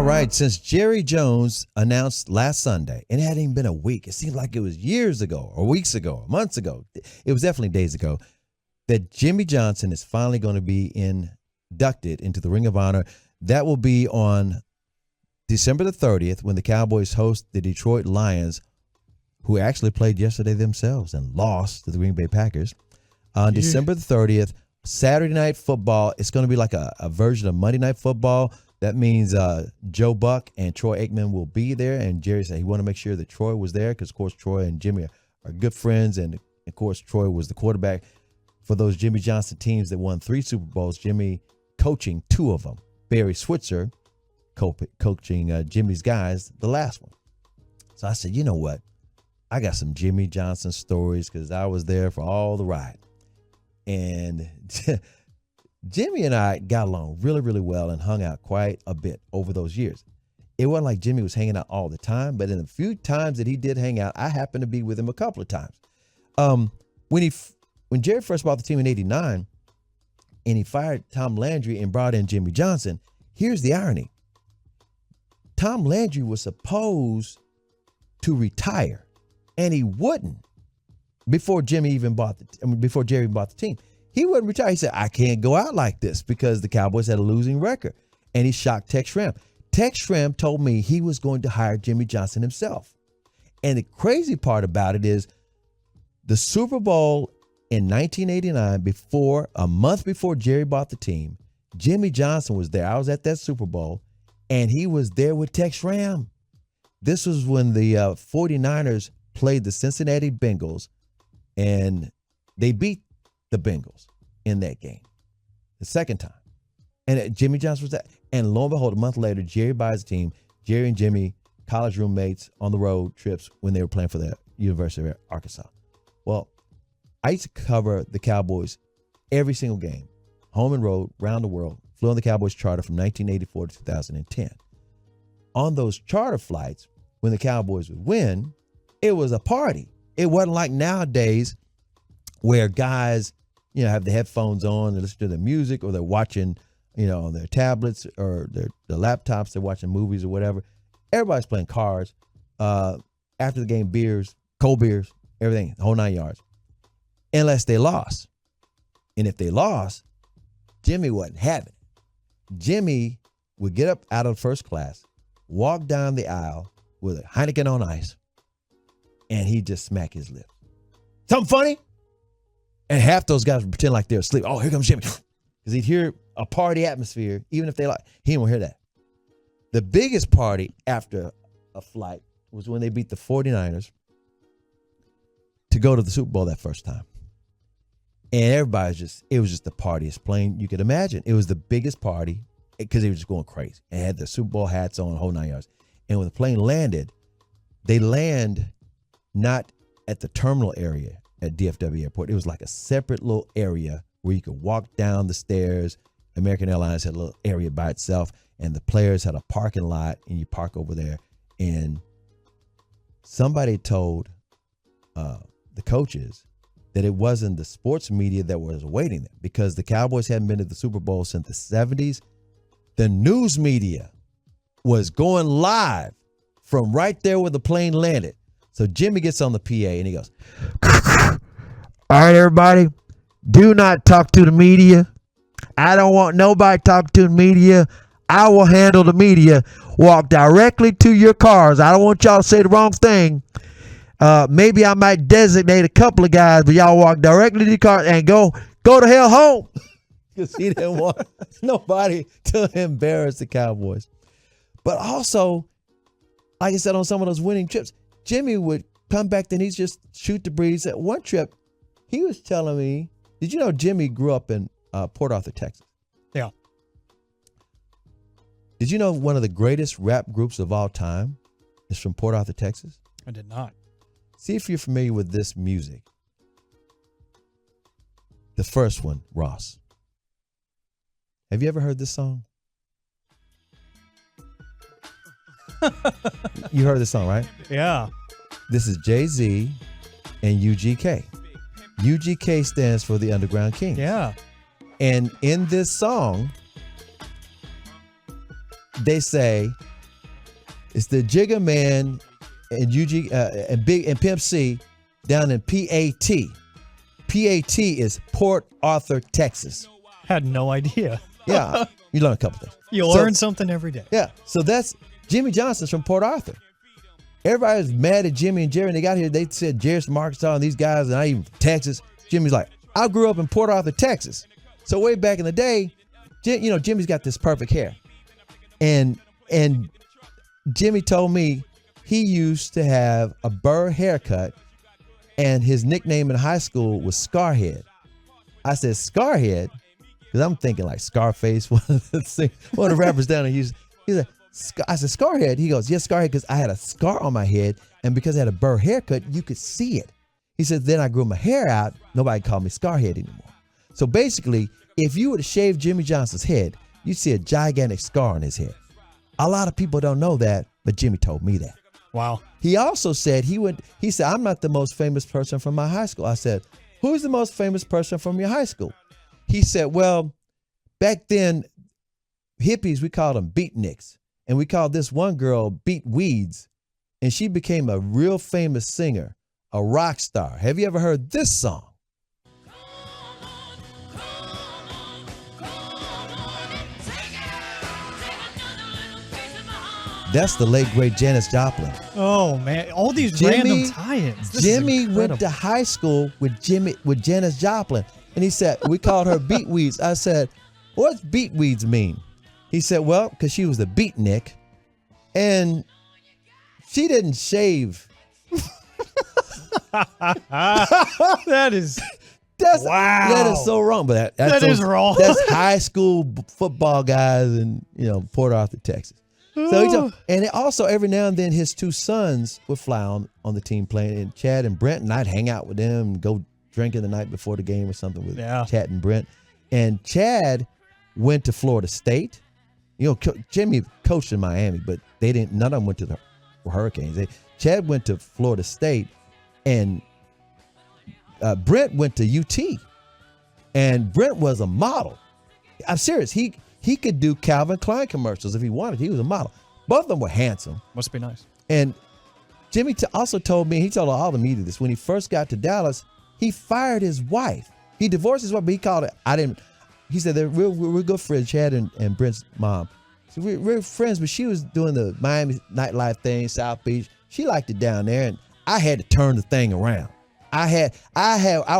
right. Since Jerry Jones announced last Sunday, and it hadn't even been a week, it seemed like it was years ago or weeks ago or months ago. It was definitely days ago that Jimmy Johnson is finally going to be inducted into the Ring of Honor. That will be on December the 30th when the Cowboys host the Detroit Lions, who actually played yesterday themselves and lost to the Green Bay Packers. On December the 30th, Saturday Night Football. It's going to be like a version of Monday Night Football. That means Joe Buck and Troy Aikman will be there. And Jerry said he wanted to make sure that Troy was there because, of course, Troy and Jimmy are good friends. And, of course, Troy was the quarterback for those Jimmy Johnson teams that won 3 Super Bowls, Jimmy coaching 2 of them. Barry Switzer coaching Jimmy's guys, the last one. So I said, you know what? I got some Jimmy Johnson stories because I was there for all the ride. And Jimmy and I got along really, really well and hung out quite a bit over those years. It wasn't like Jimmy was hanging out all the time, but in the few times that he did hang out, I happened to be with him a couple of times. When Jerry first bought the team in '89 and he fired Tom Landry and brought in Jimmy Johnson, here's the irony. Tom Landry was supposed to retire, and he wouldn't before Jerry even bought the team. He wouldn't retire. He said, I can't go out like this because the Cowboys had a losing record. And he shocked Tex Schramm. Tex Schramm told me he was going to hire Jimmy Johnson himself. And the crazy part about it is the Super Bowl in 1989, a month before Jerry bought the team, Jimmy Johnson was there. I was at that Super Bowl, and he was there with Tex Schramm. This was when the 49ers played the Cincinnati Bengals, and they beat the Bengals in that game the second time. And Jimmy Johnson was there. And lo and behold, a month later, Jerry buys the team. Jerry and Jimmy, college roommates on the road trips when they were playing for the University of Arkansas. Well, I used to cover the Cowboys every single game, home and road, around the world. Flew on the Cowboys charter from 1984 to 2010. On those charter flights, when the Cowboys would win, it was a party. It wasn't like nowadays where guys, have the headphones on, they listen to the music, or they're watching, on their tablets or their laptops, they're watching movies or whatever. Everybody's playing cards. After the game, beers, cold beers, everything, the whole 9 yards. Unless they lost. And if they lost, Jimmy wasn't having it. Jimmy would get up out of first class, walk down the aisle with a Heineken on ice, and he'd just smack his lips. Something funny? And half those guys would pretend like they're asleep. Oh, here comes Jimmy. Because he'd hear a party atmosphere, even if they he won't hear that. The biggest party after a flight was when they beat the 49ers to go to the Super Bowl that first time. And it was just the partiest plane you could imagine. It was the biggest party because they were just going crazy. And had the Super Bowl hats on, the whole 9 yards. And when the plane landed, they land not at the terminal area at DFW Airport. It was like a separate little area where you could walk down the stairs. American Airlines had a little area by itself, and the players had a parking lot, and you park over there. And somebody told the coaches that it wasn't the sports media that was awaiting them because the Cowboys hadn't been to the Super Bowl since the 70s. The news media was going live from right there where the plane landed. So Jimmy gets on the PA and he goes, all right, everybody, do not talk to the media. I don't want nobody talking to the media. I will handle the media. Walk directly to your cars. I don't want y'all to say the wrong thing. Maybe I might designate a couple of guys, but y'all walk directly to your car and go to hell home. Because he didn't want nobody to embarrass the Cowboys. But also, like I said, on some of those winning trips, Jimmy would come back and he'd just shoot the breeze. At one trip, he was telling me, did you know Jimmy grew up in Port Arthur, Texas? Yeah. Did you know one of the greatest rap groups of all time is from Port Arthur, Texas? I did not. See if you're familiar with this music. The first one, Ross. Have you ever heard this song? You heard this song, right? Yeah. This is Jay-Z and UGK. UGK stands for the Underground Kings. Yeah. And in this song, they say, It's the Jigga Man and UG and Pimp C down in PAT. PAT is Port Arthur, Texas. Had no idea. Yeah, you learn a couple things. You learn something every day. Yeah, so that's Jimmy Johnson's from Port Arthur. Everybody was mad at Jimmy and Jerry. And they got here, they said Jerry's from Arkansas and these guys, and I even from Texas. Jimmy's like, I grew up in Port Arthur, Texas. So way back in the day, Jimmy's got this perfect hair. And Jimmy told me he used to have a burr haircut, and his nickname in high school was Scarhead. I said, Scarhead? Because I'm thinking like Scarface, one of the rappers down there. He's like, I said, Scarhead? He goes, yes, Scarhead, because I had a scar on my head, and because I had a burr haircut, you could see it. He said, then I grew my hair out. Nobody called me Scarhead anymore. So basically, if you were to shave Jimmy Johnson's head, you'd see a gigantic scar on his head. A lot of people don't know that, but Jimmy told me that. Wow. He also said, he said, I'm not the most famous person from my high school. I said, who's the most famous person from your high school? He said, well, back then, hippies, we called them beatniks. And we called this one girl Beat Weeds. And she became a real famous singer, a rock star. Have you ever heard this song? That's the late, great Janis Joplin. Oh, man. All these random tie-ins. Jimmy went to high school with Janis Joplin. And he said, we called her Beat Weeds. I said, what's Beat Weeds mean? He said, well, because she was a beatnik. And she didn't shave. That is... wow. That is so wrong. But that is wrong. That's high school football guys in Port Arthur, Texas. So and also every now and then his two sons would fly on the team playing, and Chad and Brent, and I'd hang out with them and go drinking the night before the game or something with Chad and Brent. And Chad went to Florida State. Jimmy coached in Miami, but none of them went to the Hurricanes. Chad went to Florida State, and Brent went to UT. And Brent was a model. I'm serious. He could do Calvin Klein commercials if he wanted. He was a model. Both of them were handsome. Must be nice. And Jimmy also told me, he told all the media this, when he first got to Dallas, he fired his wife. He divorced his wife, but he called it, he said they're we're good friends, Chad and Brent's mom. So we're friends, but she was doing the Miami nightlife thing, South Beach. She liked it down there, and I had to turn the thing around. I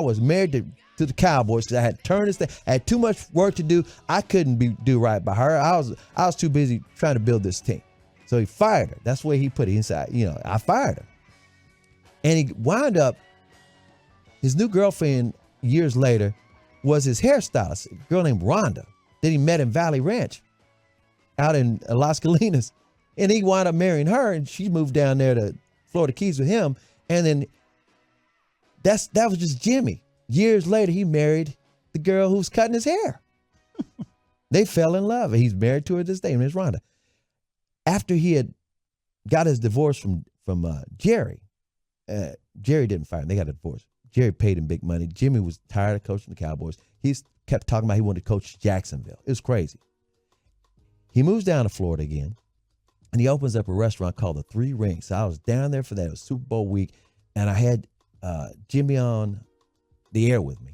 was married to the Cowboys because I had to turn this thing. I had too much work to do. I couldn't do right by her. I was too busy trying to build this team. So he fired her. That's where he put it inside. I fired her. And he wound up, his new girlfriend years later was his hairstylist, a girl named Rhonda, that he met in Valley Ranch out in Las Colinas. And he wound up marrying her, and she moved down there to Florida Keys with him. And then that was just Jimmy. Years later, he married the girl who was cutting his hair. They fell in love. He's married to her this day. Her name's Rhonda. After he had got his divorce from Jerry, Jerry didn't fire him. They got a divorce. Jerry paid him big money. Jimmy was tired of coaching the Cowboys. He kept talking about he wanted to coach Jacksonville. It was crazy. He moves down to Florida again, and he opens up a restaurant called the Three Rings. So I was down there for that. It was Super Bowl week, and I had Jimmy on the air with me,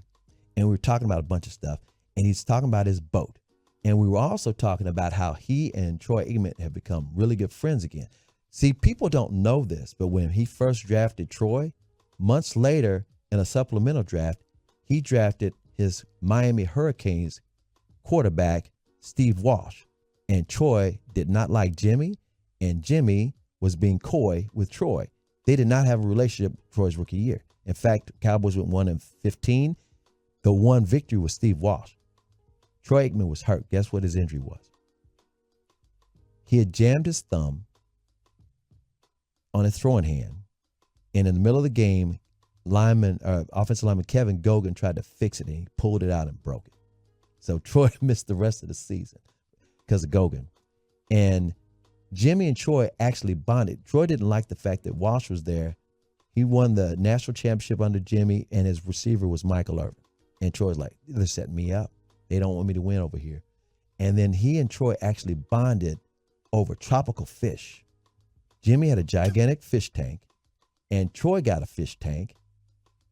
and we were talking about a bunch of stuff, and he's talking about his boat. And we were also talking about how he and Troy Aikman have become really good friends again. See, people don't know this, but when he first drafted Troy, months later in a supplemental draft, he drafted his Miami Hurricanes quarterback, Steve Walsh. And Troy did not like Jimmy, and Jimmy was being coy with Troy. They did not have a relationship Troy's rookie year. In fact, Cowboys went 1-15. The one victory was Steve Walsh. Troy Aikman was hurt. Guess what his injury was? He had jammed his thumb on his throwing hand, and in the middle of the game, offensive lineman Kevin Gogan tried to fix it, and he pulled it out and broke it. So Troy missed the rest of the season because of Gogan. And Jimmy and Troy actually bonded. Troy didn't like the fact that Walsh was there. He won the national championship under Jimmy, and his receiver was Michael Irvin. And Troy's like, they're setting me up. They don't want me to win over here. And then he and Troy actually bonded over tropical fish. Jimmy had a gigantic fish tank, and Troy got a fish tank,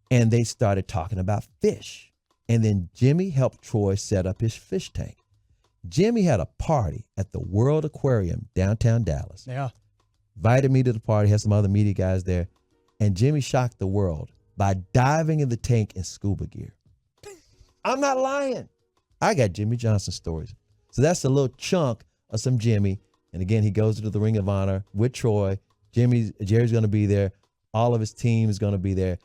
and they started talking about fish. And then Jimmy helped Troy set up his fish tank. Jimmy had a party at the World Aquarium downtown Dallas. Yeah. Invited me to the party, had some other media guys there, and Jimmy shocked the world by diving in the tank in scuba gear. I'm not lying. I got Jimmy Johnson stories. So that's a little chunk of some Jimmy. And again, he goes to the Ring of Honor with Troy. Jerry's going to be there. All of his team is going to be there.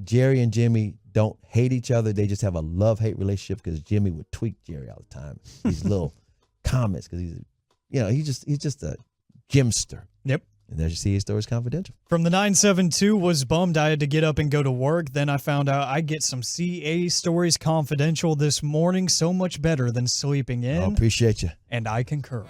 Jerry and Jimmy don't hate each other. They just have a love-hate relationship because Jimmy would tweak Jerry all the time. These little comments because he's just a Jimster. Yep. And there you see his stories confidential. From the 972, was bummed I had to get up and go to work. Then I found out I get some CA stories confidential this morning. So much better than sleeping in. I appreciate you. And I concur.